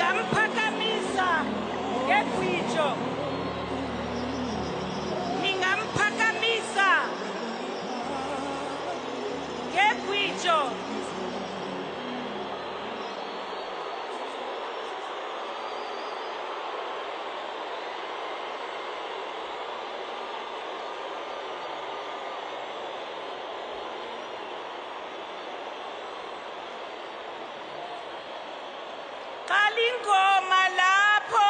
Ningamphakamisa ngegwijo. Ningamphakamisa ngegwijo. Kalingoma lapho.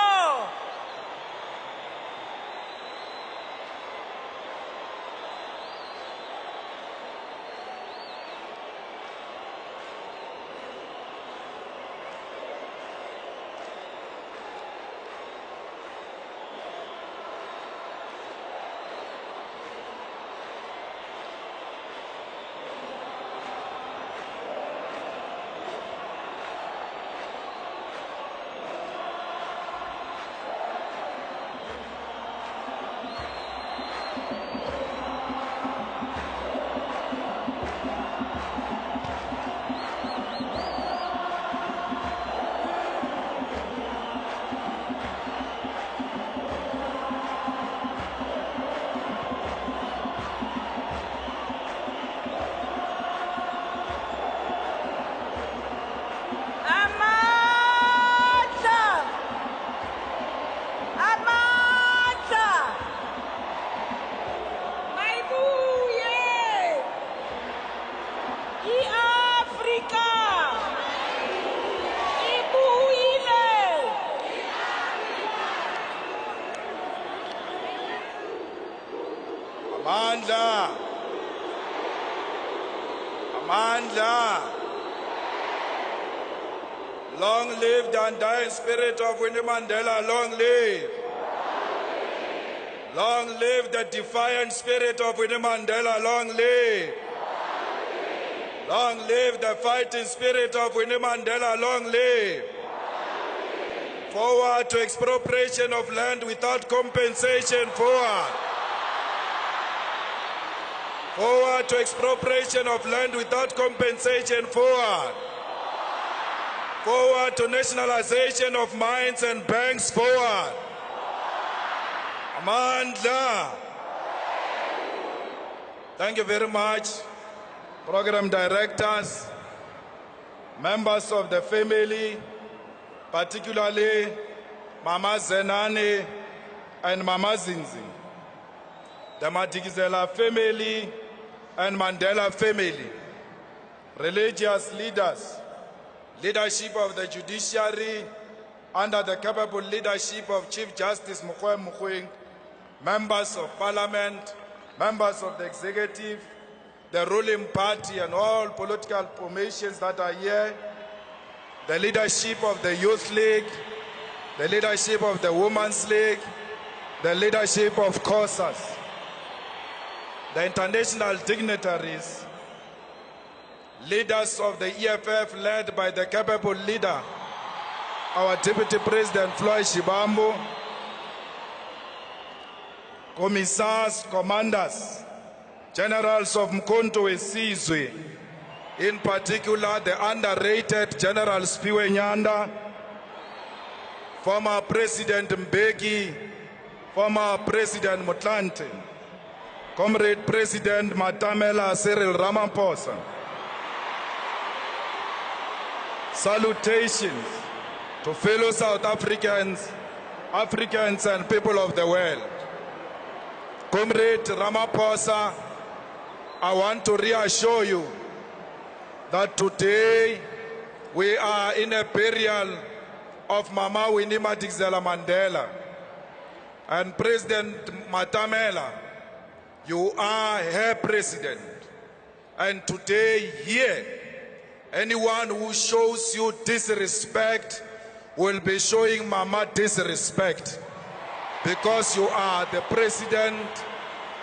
Amandla. Amandla. Long live the undying spirit of Winnie Mandela. Long live. Long live the defiant spirit of Winnie Mandela. Long live. Long live the fighting spirit of Winnie Mandela. Long live. Forward to expropriation of land without compensation. Forward. Forward to expropriation of land without compensation. Forward. Forward to nationalization of mines and banks. Forward. Amandla. Thank you very much. Program directors, members of the family, particularly Mama Zenani and Mama Zinzi, the Madikizela family and Mandela family, religious leaders, leadership of the judiciary under the capable leadership of Chief Justice Mokwe Mokoeng, members of parliament, members of the executive, the ruling party and all political formations that are here, the leadership of the Youth League, the leadership of the Women's League, the leadership of COSAS, the international dignitaries, leaders of the EFF led by the capable leader, our Deputy President Floyd Shibambu, commissars, commanders, generals of Mkonto Wesizwe, in particular the underrated General Spiwe Nyanda, former President Mbeki, former President Motlanthe, Comrade President Matamela Cyril Ramaphosa. Salutations to fellow South Africans, Africans and people of the world. Comrade Ramaphosa, I want to reassure you that today we are in a burial of Mama Winnie Madikizela Mandela. And President Matamela, you are her president. And today here, anyone who shows you disrespect will be showing Mama disrespect, because you are the president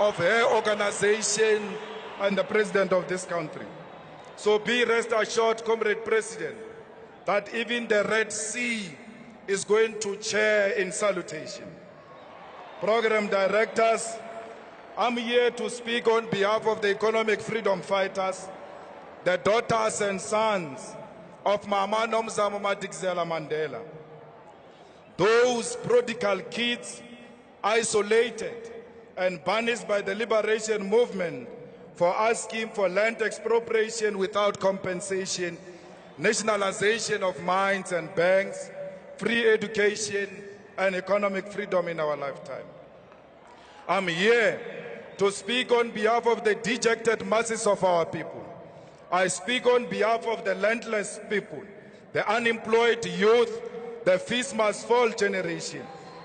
of her organization and the president of this country. So be rest assured, Comrade President, that even the Red Sea is going to cheer in salutation. Program directors, I'm here to speak on behalf of the economic freedom fighters, the daughters and sons of Mama Nomzamo Madikizela Mandela. those prodigal kids isolated and banished by the liberation movement for asking for land expropriation without compensation, nationalization of mines and banks, free education, and economic freedom in our lifetime. I'm here to speak on behalf of the dejected masses of our people. I speak on behalf of the landless people, the unemployed youth, the feast must fall generation,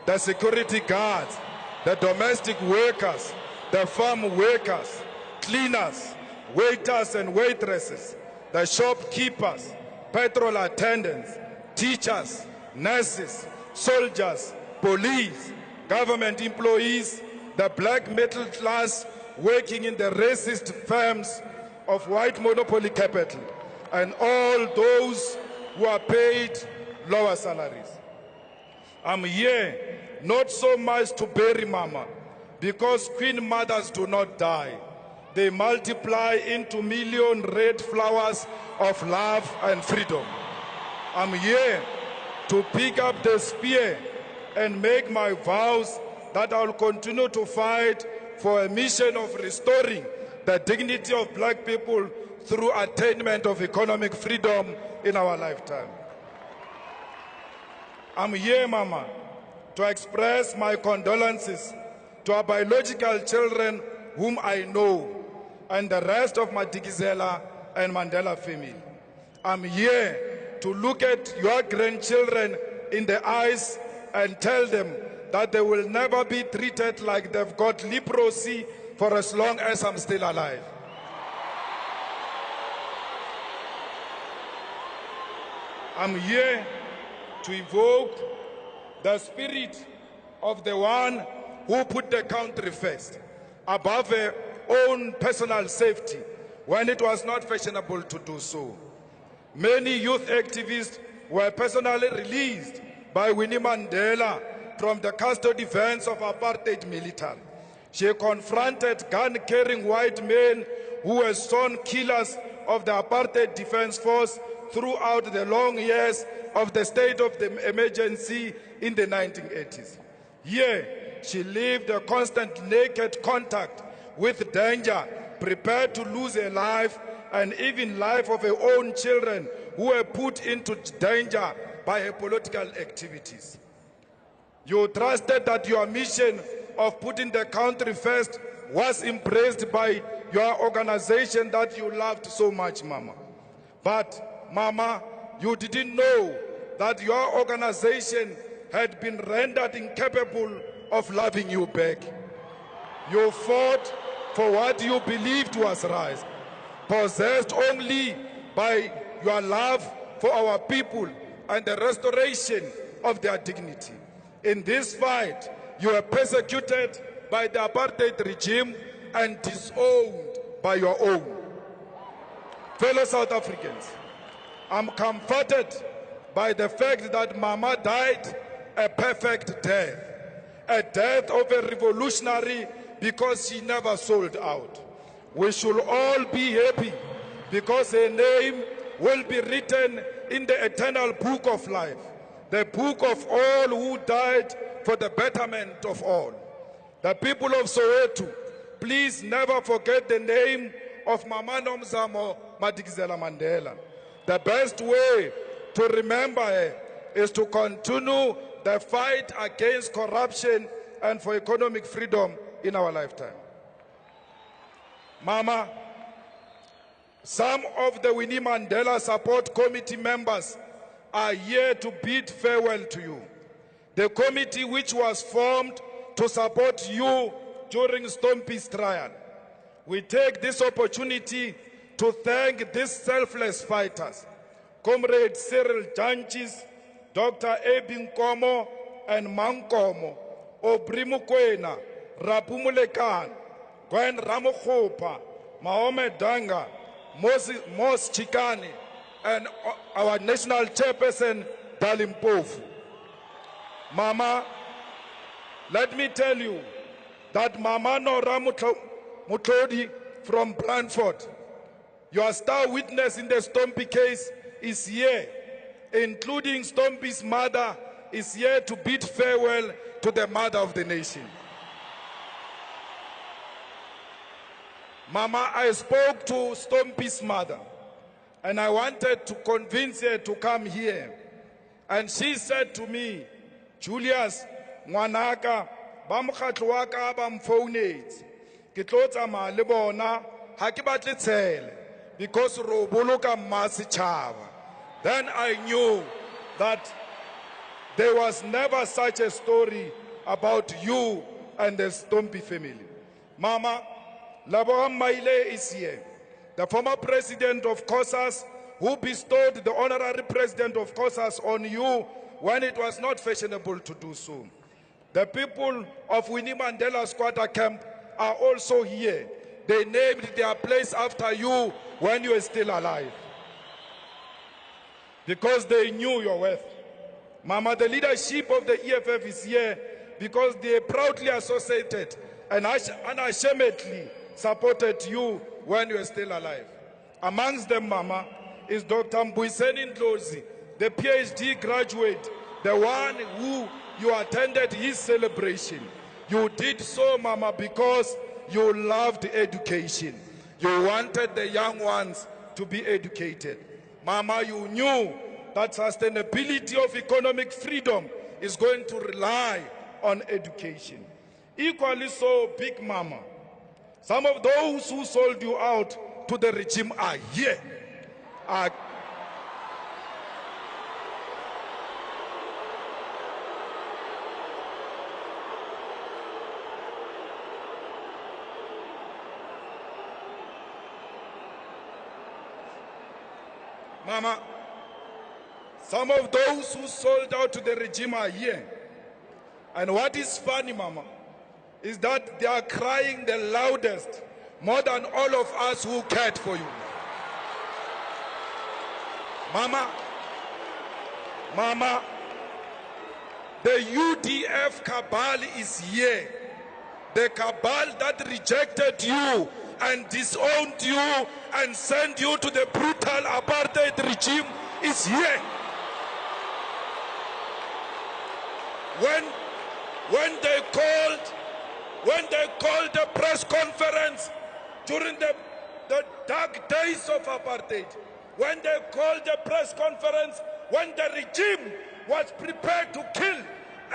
the security guards, the domestic workers, the farm workers, cleaners, waiters and waitresses, the shopkeepers, petrol attendants, teachers, nurses, soldiers, police, government employees, the black middle class working in the racist firms of white monopoly capital, and all those who are paid lower salaries. I'm here not so much to bury Mama, because Queen Mothers do not die. They multiply into million red flowers of love and freedom. I'm here to pick up the spear and make my vows that I'll continue to fight for a mission of restoring the dignity of black people through attainment of economic freedom in our lifetime. I'm here, Mama, to express my condolences to our biological children whom I know and the rest of my Madikizela and Mandela family. I'm here to look at your grandchildren in the eyes and tell them that they will never be treated like they've got leprosy for as long as I'm still alive. I'm here to evoke the spirit of the one who put the country first, above her own personal safety, when it was not fashionable to do so. Many youth activists were personally released by Winnie Mandela from the custody vans of apartheid militants. She confronted gun-carrying white men who were sworn killers of the apartheid defense force throughout the long years of the state of the emergency in the 1980s. Here, she lived a constant naked contact with danger, prepared to lose her life and even life of her own children who were put into danger by her political activities. You trusted that your mission of putting the country first was embraced by your organization that you loved so much, Mama. But, Mama, you didn't know that your organization had been rendered incapable of loving you back. You fought for what you believed was right, possessed only by your love for our people and the restoration of their dignity. In this fight, you were persecuted by the apartheid regime and disowned by your own. Fellow South Africans, I'm comforted by the fact that Mama died a perfect death, a death of a revolutionary because she never sold out. We should all be happy because her name will be written in the eternal book of life, the book of all who died for the betterment of all. The people of Soweto, please never forget the name of Mama Nomzamo Madikizela Mandela. The best way to remember her is to continue the fight against corruption and for economic freedom in our lifetime. Mama, some of the Winnie Mandela Support Committee members are here to bid farewell to you. The committee which was formed to support you during Stompie's trial. We take this opportunity to thank these selfless fighters, Comrade Cyril Janchis, Dr. Ebin Komo and Mankomo, Obrimukwena, Rapumulekan, Gwen Ramokhopa, Mahome Danga, Mos Chikani, and our national chairperson, Dalim Pofu. Mama, let me tell you that Mama Nora Mutlodi from Brantford, your star witness in the Stompie case, is here, including Stompie's mother, is here to bid farewell to the mother of the nation. Mama, I spoke to Stompie's mother, and I wanted to convince her to come here. And she said to me, Julius, ngwanaka, ba mokgatlo wa ka ba mfounetse. Ke tlo tsamaya le bona, ha ke batle tshele, because ro boloka mma setjhaba. Then I knew that there was never such a story about you and the Stompie family. Mama, Laboa Maile is here, the former president of COSAS, who bestowed the honorary president of COSAS on you when it was not fashionable to do so. The people of Winnie Mandela squatter camp are also here. They named their place after you when you were still alive, because they knew your worth. Mama, the leadership of the EFF is here because they proudly associated and unashamedly supported you when you were still alive. Amongst them, Mama, is Dr. Mbuiseni Ndlozi, the PhD graduate, the one who you attended his celebration. You did so, Mama, because you loved education. You wanted the young ones to be educated. Mama, you knew that sustainability of economic freedom is going to rely on education. Equally so, Big Mama, some of those who sold you out to the regime are here. Mama, some of those who sold out to the regime are here. And what is funny, Mama, is that they are crying the loudest, more than all of us who cared for you. Mama, the UDF cabal is here. The cabal that rejected you and disowned you and sent you to the brutal apartheid regime is here. When they called the press conference during the dark days of apartheid, when they called the press conference, when the regime was prepared to kill,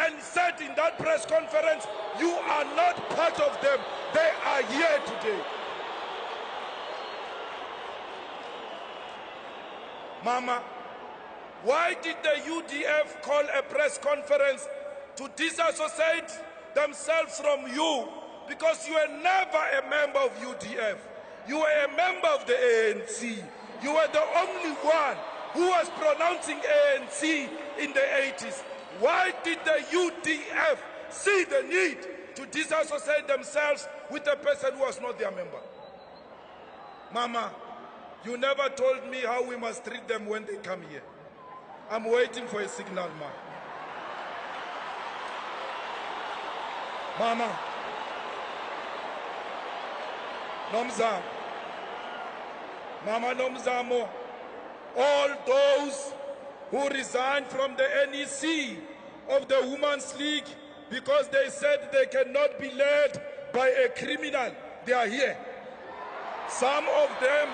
and said in that press conference, you are not part of them, they are here today. Mama, why did the UDF call a press conference to disassociate themselves from you? Because you were never a member of UDF. You were a member of the ANC. You were the only one who was pronouncing ANC in the 80s. Why did the UDF see the need to disassociate themselves with a person who was not their member? Mama, you never told me how we must treat them when they come here. I'm waiting for a signal, ma. Mama, Nomzamo, Mama Nomzamo, all those who resigned from the NEC of the Women's League because they said they cannot be led by a criminal, they are here. Some of them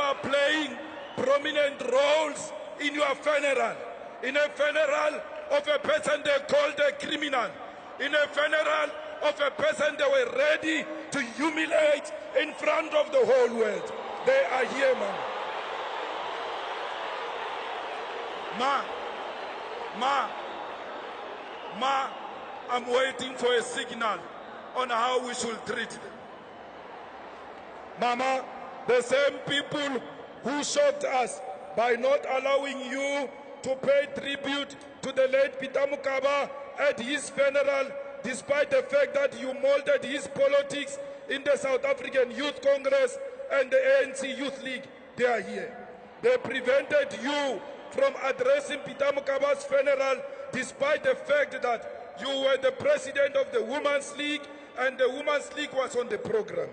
are playing prominent roles in your funeral. In a funeral of a person they called a criminal. In a funeral of a person they were ready to humiliate in front of the whole world. They are here, Ma, I'm waiting for a signal on how we should treat them. Mama, the same people who shocked us by not allowing you to pay tribute to the late Peter Mokaba at his funeral, despite the fact that you molded his politics in the South African Youth Congress and the ANC Youth League, they are here. They prevented you from addressing Peter Mokaba's funeral, despite the fact that you were the president of the Women's League and the Women's League was on the program.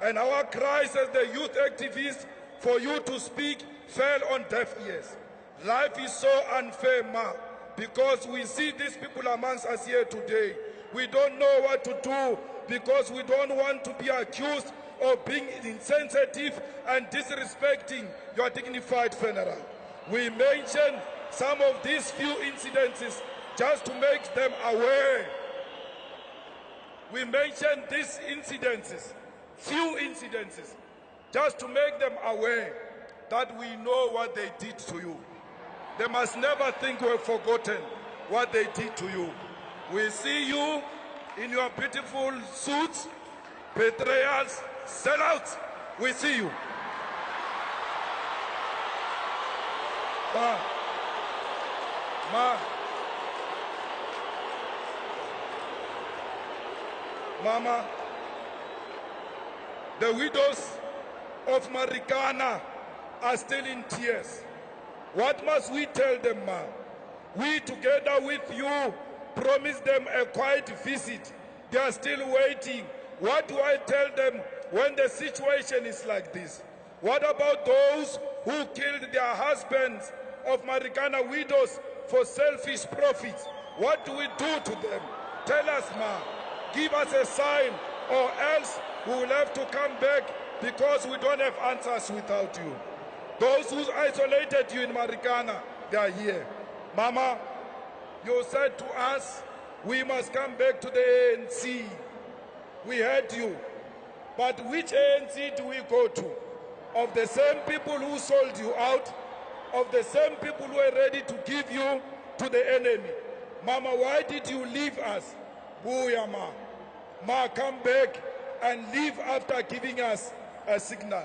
And our cries as the youth activists for you to speak fell on deaf ears. Life is so unfair, Ma, because we see these people amongst us here today. We don't know what to do because we don't want to be accused of being insensitive and disrespecting your dignified funeral. We mention some of these few incidences just to make them aware. We mention these incidences, few incidences, just to make them aware that we know what they did to you. They must never think we've forgotten what they did to you. We see you in your beautiful suits, betrayals, sellouts. We see you. Mama, the widows of Marikana are still in tears. What must we tell them, Ma? We, together with you, promised them a quiet visit. They are still waiting. What do I tell them when the situation is like this? What about those who killed their husbands of Marikana widows for selfish profits? What do we do to them? Tell us, Ma. Give us a sign, or else we will have to come back because we don't have answers without you. Those who isolated you in Marikana, they are here. Mama, you said to us, we must come back to the ANC. We heard you. But which ANC do we go to? Of the same people who sold you out, of the same people who are ready to give you to the enemy. Mama, why did you leave us? Booyah, Ma. Ma, come back and leave after giving us a signal.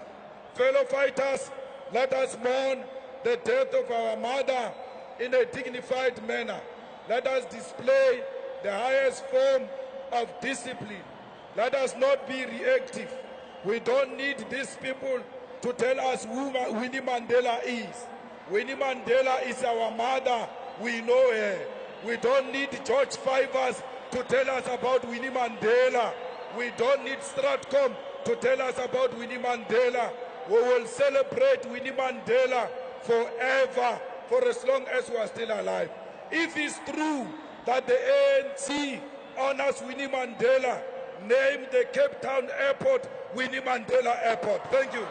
Fellow fighters, let us mourn the death of our mother in a dignified manner. Let us display the highest form of discipline. Let us not be reactive. We don't need these people to tell us who Winnie Mandela is. Winnie Mandela is our mother. We know her. We don't need George Fivers to tell us about Winnie Mandela. We don't need Stratcom to tell us about Winnie Mandela. We will celebrate Winnie Mandela forever, for as long as we are still alive. If it's true that the ANC honors Winnie Mandela, name the Cape Town airport Winnie Mandela Airport. Thank you.